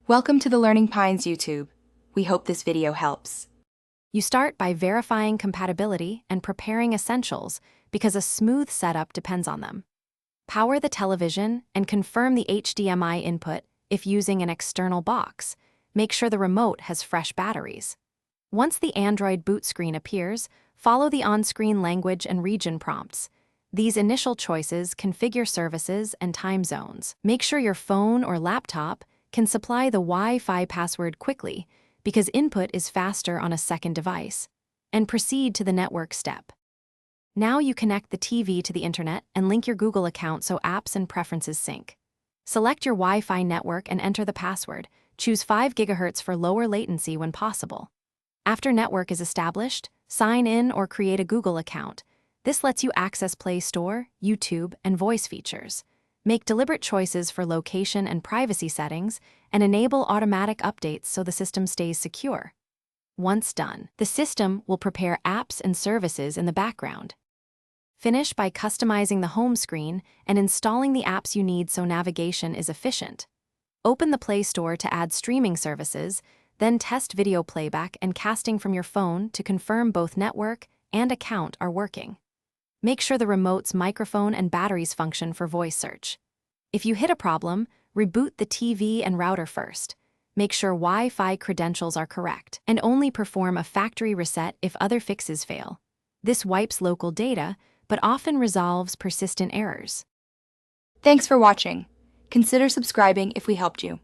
Welcome to the Learning Pines YouTube. We hope this video helps. You start by verifying compatibility and preparing essentials because a smooth setup depends on them. Power the television and confirm the HDMI input if using an external box. Make sure the remote has fresh batteries. Once the Android boot screen appears, follow the on-screen language and region prompts. These initial choices configure services and time zones. Make sure your phone or laptop can supply the Wi-Fi password quickly because input is faster on a second device, and proceed to the network step. Now you connect the TV to the internet and link your Google account so apps and preferences sync. Select your Wi-Fi network and enter the password. Choose 5 GHz for lower latency when possible. After network is established, sign in or create a Google account. This lets you access Play Store, YouTube, and voice features. Make deliberate choices for location and privacy settings, and enable automatic updates so the system stays secure. Once done, the system will prepare apps and services in the background. Finish by customizing the home screen and installing the apps you need so navigation is efficient. Open the Play Store to add streaming services, then test video playback and casting from your phone to confirm both network and account are working. Make sure the remote's microphone and batteries function for voice search. If you hit a problem, reboot the TV and router first. Make sure Wi-Fi credentials are correct, and only perform a factory reset if other fixes fail. This wipes local data, but often resolves persistent errors. Thanks for watching. Consider subscribing if we helped you.